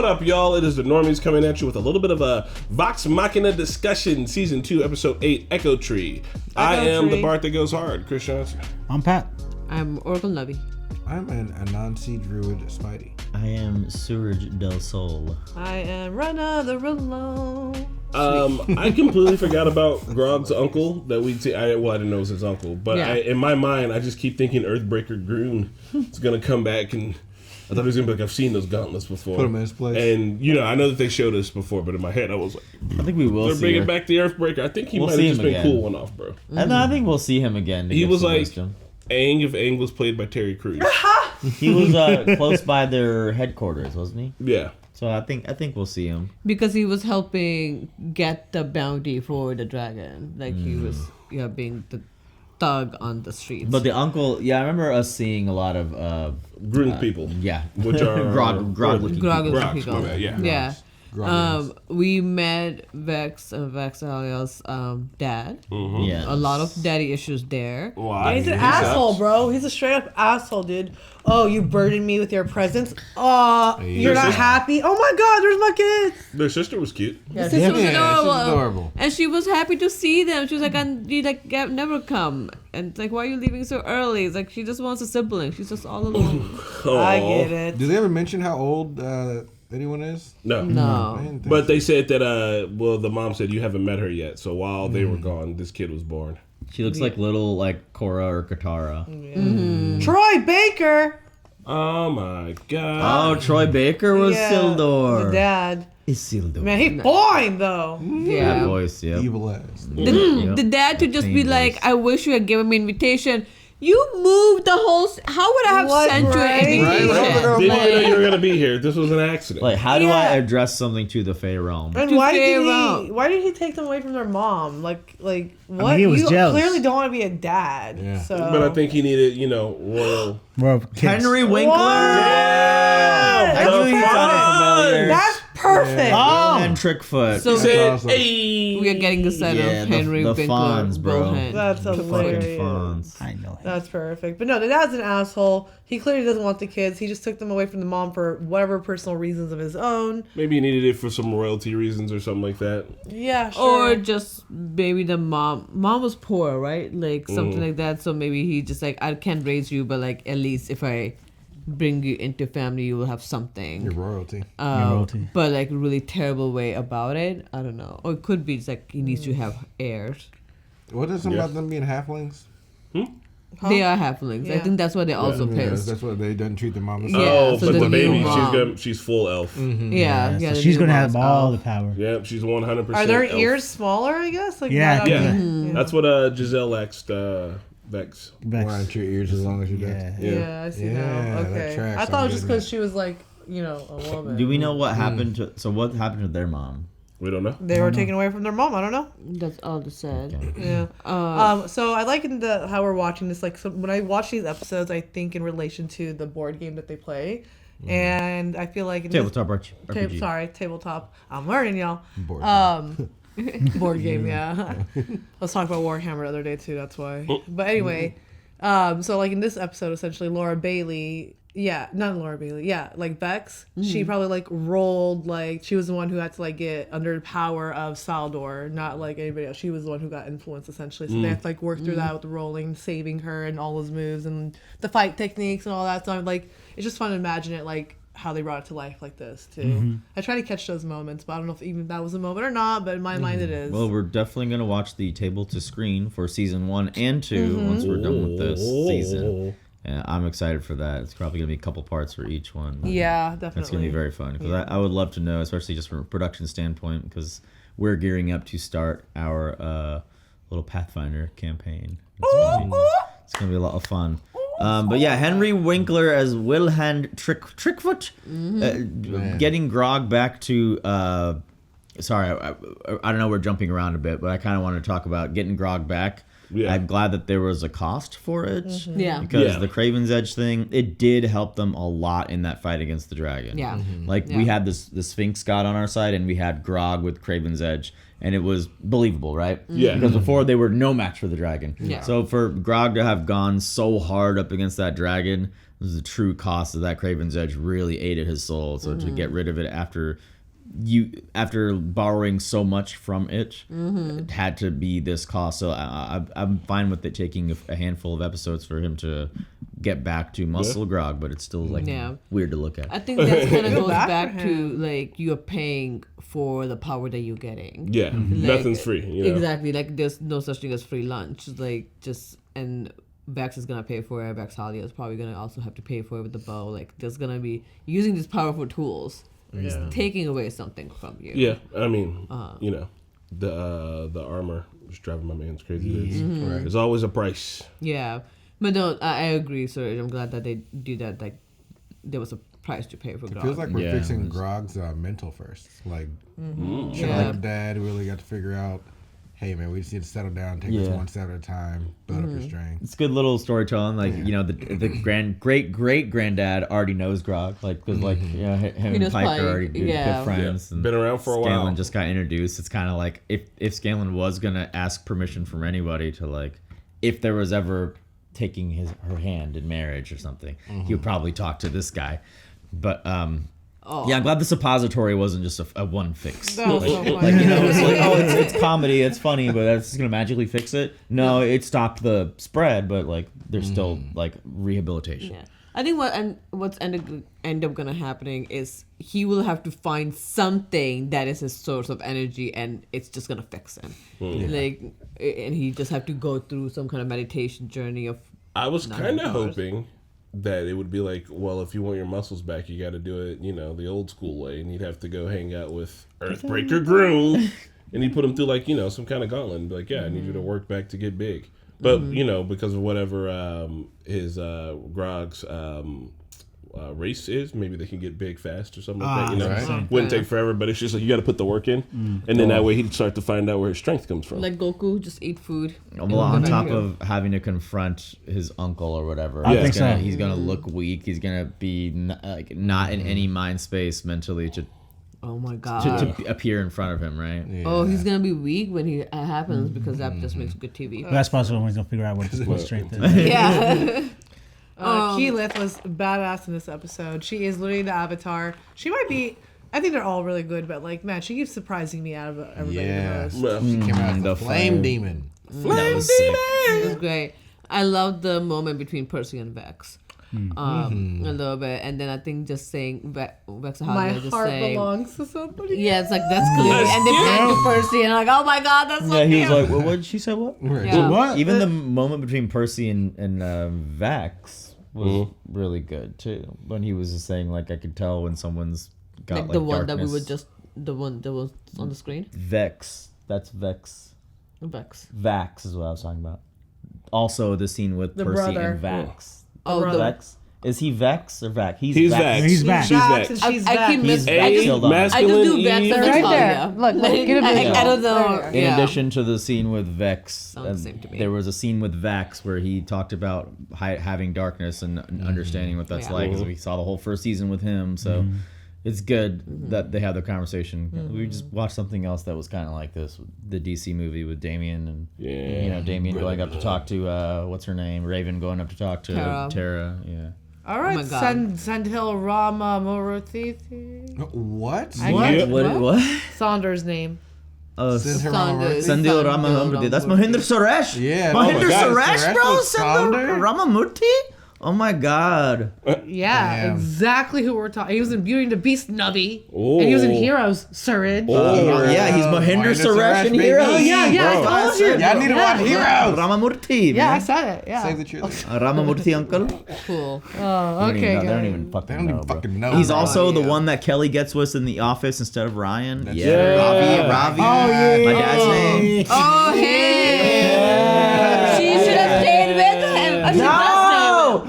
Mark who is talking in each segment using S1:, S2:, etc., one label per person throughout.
S1: What up, y'all? It is the Normies coming at you with a little bit of a Vox Machina discussion, Season 2, Episode 8, Echo Tree. I am the Bart that goes hard, Chris Johnson.
S2: I'm Pat.
S3: I'm Oracle Nubby.
S4: I'm an Anansi Druid Spidey.
S5: I am Surge del Sol.
S3: I am Rana the Rulo.
S1: I completely forgot about Grog's uncle that I didn't know it was his uncle, but in my mind, I just keep thinking Earthbreaker Groon is going to come back, and I thought he was going to be like, I've seen those gauntlets before.
S4: Put him in his place.
S1: And, I know that they showed us before, but in my head, I was like,
S5: I think we will
S1: they're
S5: see
S1: bringing
S5: her.
S1: back the Earthbreaker. I think he might have just been cool one off, bro.
S5: And I think we'll see him again.
S1: He was like Aang if Aang was played by Terry Crews.
S5: He was close by their headquarters, wasn't he?
S1: Yeah.
S5: So I think we'll see him.
S3: Because he was helping get the bounty for the dragon. Like he was being the thug on the streets.
S5: But the uncle, I remember us seeing a lot of
S1: Groon people.
S5: Yeah.
S1: Which are
S5: Grog-looking
S3: people.
S1: Yeah.
S3: We met Vex and Vexalia's dad.
S1: Mm-hmm.
S5: Yeah.
S3: A lot of daddy issues there.
S1: Why?
S6: Yeah, he's an asshole, bro. He's a straight up asshole, dude. Oh, you burdened me with your presence. You're not happy. Oh my God, there's my kids.
S1: Their sister was cute.
S3: Her sister was
S4: she's
S3: adorable.
S4: adorable.
S3: And she was happy to see them. She was like, you never come. And it's like, why are you leaving so early? It's like, she just wants a sibling. She's just all alone.
S6: I get it.
S4: Do they ever mention how old anyone is?
S1: No. But they said that, the mom said you haven't met her yet. So while they were gone, this kid was born.
S5: She looks like little Korra or Katara.
S6: Yeah. Mm-hmm. Troy Baker.
S1: Oh my God.
S5: Oh, Troy Baker was Sildor.
S6: The dad.
S5: Is Sildor.
S6: Man, he's fine though.
S3: Yeah.
S5: That voice, yeah.
S4: Evil ass.
S3: The dad to just be like, I wish you had given me an invitation. You moved the whole... How would I have sent you an invitation?
S1: Didn't even know you were going to be here. This was an accident.
S5: Like, how do I address something to the Fey realm?
S6: And why did he take them away from their mom? Like what?
S2: I mean, he was jealous.
S6: Clearly don't want to be a dad.
S4: Yeah.
S6: So.
S1: But I think he needed, royal...
S5: Henry Winkler.
S1: Yeah.
S5: I knew he sounded familiar.
S6: That's perfect.
S5: Oh. And Trickfoot.
S3: So
S1: Said,
S3: we are getting a set of Henry
S5: the
S3: Winkler.
S5: Fonz, bro.
S6: That's hilarious.
S5: Fucking Fonz.
S2: I know him.
S6: That's perfect. But no, the dad's an asshole. He clearly doesn't want the kids. He just took them away from the mom for whatever personal reasons of his own.
S1: Maybe he needed it for some royalty reasons or something like that.
S6: Yeah, sure.
S3: Or just maybe the mom was poor, right? Like something like that. So maybe he just like, I can't raise you, but like at least if I bring you into family, you will have something.
S4: Your royalty.
S3: But like a really terrible way about it. I don't know. Or it could be just like he needs to have heirs.
S4: What is it about them being halflings?
S6: Huh?
S3: They are halflings. I think that's why they're also pissed.
S4: That's why they didn't treat their mom as
S3: Yeah, so
S1: but the baby,
S3: mom.
S1: she's full elf.
S4: Mm-hmm.
S3: Yeah.
S2: So she's going to have all the power.
S1: Yeah, she's 100%
S6: Are their
S1: elf.
S6: ears smaller, I guess? Like
S2: Yeah.
S1: That's what Giselle asked Vex.
S4: Wearing your ears as long as you did.
S6: Yeah, I see
S4: Yeah,
S6: now.
S4: that
S6: Okay.
S4: tracks.
S6: I thought it was just
S4: I'm
S6: because she was like, a woman.
S5: Do we know what happened to... So what happened to their mom?
S1: We don't know.
S6: They were taken away from their mom. I don't know.
S3: That's all they said.
S5: Okay.
S6: Yeah. So I like how we're watching this. Like, so when I watch these episodes, I think in relation to the board game that they play, and I feel like
S5: Tabletop RPG.
S6: Tabletop. I'm learning, y'all.
S4: Board
S6: Board game. Yeah. Let's talk about Warhammer the other day too. That's why. But anyway, so like in this episode, essentially, Laura Bailey. Yeah, not Laura Bailey. Yeah, like Vex. She probably like rolled like she was the one who had to like get under the power of Saldor, not like anybody else. She was the one who got influenced essentially. So they have to like work through that with the rolling, saving her, and all those moves and the fight techniques and all that. So I'm like, it's just fun to imagine it like how they brought it to life like this too. I try to catch those moments, but I don't know if even that was a moment or not. But in my mind, it is.
S5: Well, we're definitely going to watch the table to screen for season 1 and 2 once we're done with this season. Yeah, I'm excited for that. It's probably going to be a couple parts for each one.
S6: Yeah, definitely.
S5: It's going to be very fun. Because I would love to know, especially just from a production standpoint, because we're gearing up to start our little Pathfinder campaign. It's going to be a lot of fun. But yeah, Henry Winkler as Wilhand Trickfoot, getting Grog back to. Sorry, I don't know. We're jumping around a bit, but I kind of want to talk about getting Grog back. Yeah. I'm glad that there was a cost for it.
S3: Yeah.
S5: Because the Craven's Edge thing, it did help them a lot in that fight against the dragon.
S3: Yeah.
S5: Like we had the Sphinx god on our side, and we had Grog with Craven's Edge, and it was believable, right?
S1: Yeah.
S5: Because before they were no match for the dragon.
S3: Yeah.
S5: So for Grog to have gone so hard up against that dragon was the true cost of that Craven's Edge really ate at his soul. So to get rid of it after borrowing so much from it, it had to be this cost. So I'm fine with it taking a handful of episodes for him to get back to muscle Grog, but it's still like weird to look at.
S3: I think that kind of goes back to like you're paying for the power that you're getting.
S1: Yeah, nothing's free.
S3: Exactly, like there's no such thing as free lunch. Like and Vex is gonna pay for it. Vex Halia is probably gonna also have to pay for it with the bow. Like there's gonna be using these powerful tools. It's taking away something from you.
S1: Yeah, I mean, the armor is driving my man's crazy. There's always a price.
S3: Yeah, but no, I agree, sir. I'm glad that they do that. Like there was a price to pay for Grog.
S4: It feels like we're fixing Grog's mental first. Like, like Dad really got to figure out, hey man, we just need to settle down, take this one step at a time, build up your strength.
S5: It's good little storytelling. Like the great granddad already knows Grog. Like because him and Pike are already good friends. And
S1: been around for a while.
S5: Scanlan just got introduced. It's kind of like if Scanlan was gonna ask permission from anybody to like, if there was ever taking her hand in marriage or something, he would probably talk to this guy. But I'm glad the suppository wasn't just a one fix.
S6: That was so funny.
S5: Like it's like it's comedy, it's funny, but that's just gonna magically fix it. No, it stopped the spread, but like there's still like rehabilitation.
S3: Yeah. I think what's end up gonna happening is he will have to find something that is his source of energy, and it's just gonna fix him. Like, and he just have to go through some kind of meditation journey of. I
S1: was kind of hoping that it would be like, well, if you want your muscles back, you got to do it, the old school way, and you'd have to go hang out with Earthbreaker Groom, and he'd put him through like some kind of gauntlet, and be like, I need you to work back to get big. But because of whatever his Grog's race is, maybe they can get big fast or something like that.
S4: Right.
S1: Wouldn't take forever, but it's just like you got to put the work in, and then that way he'd start to find out where his strength comes from.
S3: Like Goku, just eat food.
S5: Well, on top of having to confront his uncle or whatever,
S2: I think so.
S5: He's gonna look weak. He's gonna be not in any mind space mentally to
S3: Oh my god.
S5: to appear in front of him, right?
S4: Yeah.
S3: Oh, he's gonna be weak when it happens because that just makes good TV.
S2: Well, that's possible when he's gonna figure out what his strength is.
S3: Yeah.
S6: Keyleth was badass in this episode. She is literally the Avatar. She might be. I think they're all really good, but like, man, she keeps surprising me out of everybody the most.
S1: Well,
S4: She came out as
S5: the
S4: the flame
S5: fire.
S4: demon.
S5: That was sick.
S3: It was great. I love the moment between Percy and Vex. A little bit, and then I think just saying Vex
S6: My
S3: just
S6: heart
S3: saying,
S6: belongs to somebody.
S3: yeah, it's like that's clearly, and then back to Percy, and I'm like, oh my god, that's so
S5: Yeah, he was
S3: cute.
S5: like, well, what did she say? What?
S3: Yeah.
S2: What?
S5: Even the moment between Percy and Vax was really good too. When he was just saying, like, I could tell when someone's got
S3: Like
S5: like
S3: the one
S5: darkness.
S3: that we were just, the one that was on the screen.
S5: Vex. That's Vex.
S3: Vex.
S5: Vax is what I was talking about. Also, the scene with
S6: The
S5: Percy
S6: brother.
S5: and Vax.
S3: Oh,
S6: brother.
S5: Vex. Is he Vex or Vax?
S1: he's
S5: Vax.
S1: Vex.
S2: He's Vex.
S1: She's
S6: Vex
S1: Vex.
S6: and she's
S3: I keep
S6: Vex.
S3: missing.
S5: He's
S3: I just,
S5: Hold on.
S3: I
S1: masculine
S3: just do Vex
S1: E.
S3: and
S6: Right
S3: Natalia.
S6: there. Look, get a
S3: I
S6: visual.
S3: don't know.
S6: There
S5: In
S3: Yeah.
S5: addition to the scene with Vex,
S3: Sounds the same to me.
S5: there was a scene with Vax where he talked about having darkness and understanding what that's
S3: Yeah.
S5: like. 'Cause we saw the whole first season with him, so it's good that they had the conversation. We just watched something else that was kind of like this, the DC movie with Damien and Damien going up to talk to what's her name, Raven going up to talk to Tara. Yeah.
S6: All right,
S3: Oh my God.
S6: Sandhill Rama Morothi.
S4: What?
S5: What?
S6: Saunders' name.
S3: Saunders.
S5: Sandil Ramamurthy. That's Mahinder Suresh.
S4: Yeah.
S5: Mahinder
S4: Oh my God,
S5: Suresh,
S4: Suresh
S5: bro.
S4: was Sounder?
S5: Sandil Ramamurthy. Oh my God.
S6: Yeah,
S4: Damn.
S6: exactly who we're talking. He was in Beauty and the Beast, Nubby.
S1: Oh.
S6: And he was in Heroes, Surridge.
S5: Yeah, he's Mahinder Suresh in
S4: baby.
S5: Heroes.
S6: Oh, yeah, I
S4: Bro.
S6: told you.
S4: Y'all need to watch Heroes.
S5: Ramamurthy.
S6: Yeah, I
S5: man.
S6: said it. Yeah.
S4: Save the children.
S5: Ramamurthy uncle.
S3: Cool.
S6: Oh,
S5: They
S6: okay.
S5: don't
S6: good.
S5: even fucking
S4: They don't
S5: know.
S4: even
S5: bro.
S4: fucking know.
S5: He's
S4: bro.
S5: also the
S3: idea.
S5: one that Kelly gets with in The Office instead of Ryan.
S1: Yeah.
S5: Ravi. My dad's name.
S3: Oh, hey. She should have stayed with him.
S5: No.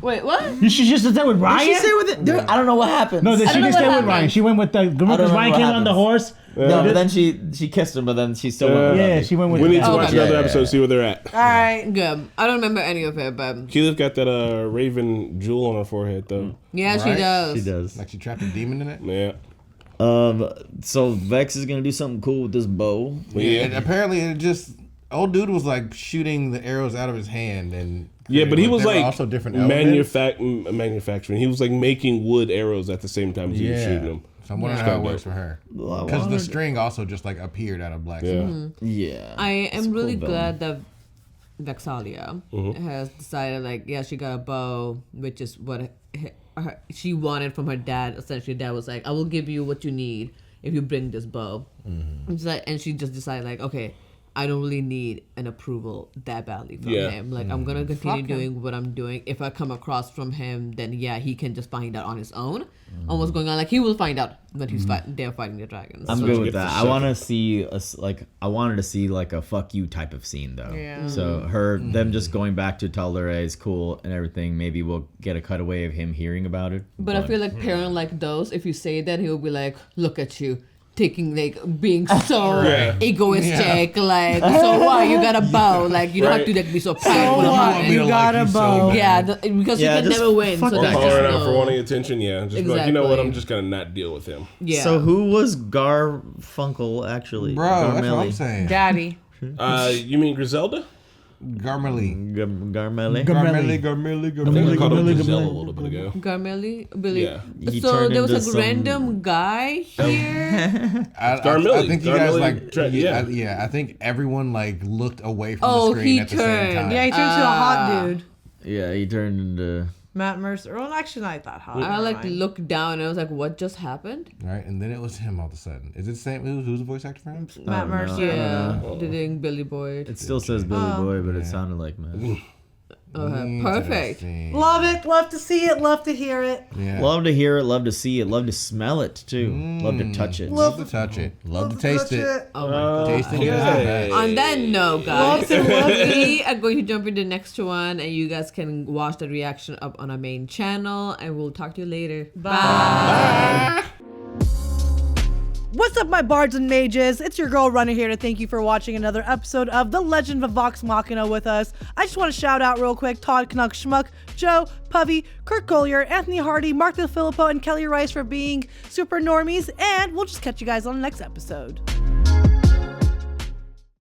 S3: Wait, what?
S2: You should just stay with Ryan.
S5: Did she stay with it? Dude, I don't know what happened.
S2: No, she
S3: don't know
S2: didn't
S3: what
S2: stay with
S3: happened.
S2: Ryan. She went with the
S5: remember
S2: because Ryan
S5: what
S2: came on the
S5: happens.
S2: horse.
S5: No, but then she kissed him, but then she still went with
S2: Yeah,
S5: Ravi.
S2: she went with.
S1: We need to
S3: Oh,
S1: watch
S3: okay.
S1: another
S5: Yeah,
S1: episode,
S5: yeah.
S1: see where they're at.
S6: All right.
S3: Good. I don't remember any of it, but
S1: Keyleth got that raven jewel on her forehead, though.
S3: yeah, she
S4: Right?
S3: does.
S5: She does.
S4: Like she trapped a demon in it?
S1: Yeah.
S5: So Vex is gonna do something cool with this bow.
S4: Yeah, and apparently it just old dude was like shooting the arrows out of his hand and.
S1: Yeah, but he was
S4: there were
S1: like
S4: also different elements.
S1: manufacturing. He was like making wood arrows at the same time as he was shooting them.
S4: So I'm wondering how it works for her. Because the string also just like appeared out of black smoke.
S5: Yeah.
S3: I am really
S5: cool
S3: glad that Vexalia has decided, like, yeah, she got a bow, which is what she wanted from her dad. Essentially, dad was like, I will give you what you need if you bring this bow. And she just decided, like, okay, I don't really need an approval that badly from him. Like, I'm going to continue doing what I'm doing. If I come across from him, then yeah, he can just find out on his own on what's going on. Like, he will find out when he's they're fighting the dragons.
S5: I'm good with that. I want to see I wanted to see like a fuck you type of scene though.
S6: Yeah.
S5: So them just going back to Tal'Dorei is cool and everything. Maybe we'll get a cutaway of him hearing about it.
S3: But I feel like parent like those, if you say that, he'll be like, look at you. Taking, like, being so egoistic, like, so what, you got a bow, like, you don't have to, like, be so proud.
S6: So what, you got a bow.
S3: Because you can never win. So
S5: that
S3: just
S1: Calling out for wanting attention, just be like, you know what, I'm just gonna not deal with him.
S3: Yeah.
S5: So who was Garfunkel actually?
S4: Bro, that's what I'm saying.
S6: Daddy.
S1: You mean Griselda?
S4: Garmely.
S5: Garmele.
S1: I think I called him Giselle a little bit ago.
S3: Garmeli? Billy.
S1: Yeah.
S5: He
S3: So
S5: turned
S3: there was
S5: into
S3: a
S5: some-
S3: random guy here.
S4: I think you guys
S1: Garmely.
S4: like. I think everyone like looked away from the
S3: Oh,
S4: screen
S3: he
S4: at the same
S3: turned.
S4: time.
S6: Yeah, he turned into a hot dude.
S5: Yeah, he turned into.
S6: Matt Mercer. Well, actually, not that hot.
S3: I like looked down and I was like, what just happened?
S4: Right, and then it was him all of a sudden. Is it the same? Who's the voice actor for him?
S6: Matt Mercer.
S3: Yeah, doing Billy Boyd.
S5: It still says Billy Boy, but it sounded like Matt.
S3: Okay, perfect.
S6: Love it. Love to see it. Love to hear it.
S4: Yeah.
S5: Love to hear it, love to see it, love to smell it too. Love to touch it.
S4: Love to touch it. Love to taste it.
S3: Oh my god.
S4: Tasting it is the best.
S3: On that note, guys, we are going to jump into the next one, and you guys can watch the reaction up on our main channel, and we'll talk to you later. Bye.
S6: What's up, my bards and mages? It's your girl Runner here to thank you for watching another episode of The Legend of Vox Machina with us. I just want to shout out real quick Todd Knuck Schmuck, Joe, Puffy, Kurt Collier, Anthony Hardy, Mark DeFilippo, and Kelly Rice for being super normies, and we'll just catch you guys on the next episode.